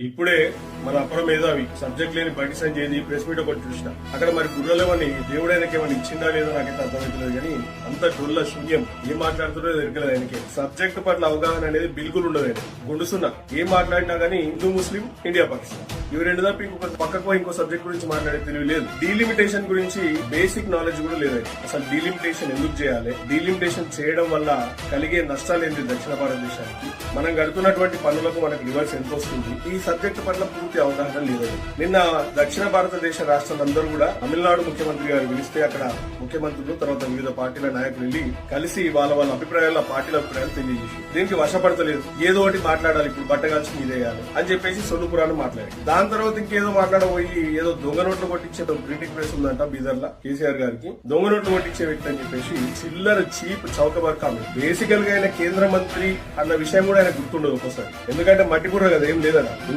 ఇప్పుడే మన అపర మేధావి సబ్జెక్ట్ లేని బయట సైన్ చేసి ప్రెస్ మీట్ ఒకటి చూసిన. అక్కడ మరి గుర్రలేమని దేవుడైనకి ఏమని ఇచ్చిందా లేదో నాకైతే అర్థమవుతలేదు కానీ అంత డొల్ల శూన్యం. ఏం మాట్లాడుతుందో ఎరకలేదు ఆయనకి. సబ్జెక్ట్ పట్ల అవగాహన అనేది బిల్కుల్ ఉండదు. ఆయన గుండుస్తున్నా ఏం మాట్లాడినా గానీ హిందూ ముస్లిం ఇండియా పాకిస్తాన్ ఇవి రెండు తప్ప ఇంకొక పక్కకు ఇంకో సబ్జెక్ట్ గురించి మాట్లాడే తెలివి లేదు. డీలిమిటేషన్ గురించి బేసిక్ నాలెడ్జ్ కూడా లేదు. అసలు డీలిమిటేషన్ ఎందుకు చేయాలి, డీలిమిటేషన్ చేయడం వల్ల కలిగే నష్టాలు ఏంటి దక్షిణ భారతదేశానికి, మనం గడుతున్నటువంటి పనులకు మనకు రివర్స్ ఎంత వస్తుంది, ఈ సబ్జెక్ట్ పట్ల పూర్తి అవగాహన లేదు. నిన్న దక్షిణ భారతదేశ రాష్ట్రాలందరూ కూడా తమిళనాడు ముఖ్యమంత్రి గారు పిలిస్తే అక్కడ ముఖ్యమంత్రులు తర్వాత వివిధ పార్టీల నాయకులు వెళ్లి కలిసి వాళ్ళ అభిప్రాయాలు పార్టీల అభిప్రాయాలు తెలియజేసి దీనికి వశపడతలేదు. ఏదో ఒకటి మాట్లాడాలి, ఇప్పుడు బట్టగాల్సి మీదేయాలి అని చెప్పేసి సొల్లుపురాన్ని మాట్లాడారు. దాని తర్వాత ఇంకేదో మాట్లాడబోయి ఏదో దొంగ నోట్లు కొట్టించే ప్రింటింగ్ ప్రెస్ ఉందంట బీదర్లా కేసీఆర్ గారికి. దొంగ నోట్లు కొట్టించే వ్యక్తి అని చెప్పేసి చిల్లర చీప్ చౌకబార్ కామెంట్. బేసికల్ గా ఆయన కేంద్ర మంత్రి అన్న విషయం కూడా ఆయన గుర్తుండదు ఒక్కోసారి. ఎందుకంటే మట్టి బుర్ర కదా, ఏం లేదన్న.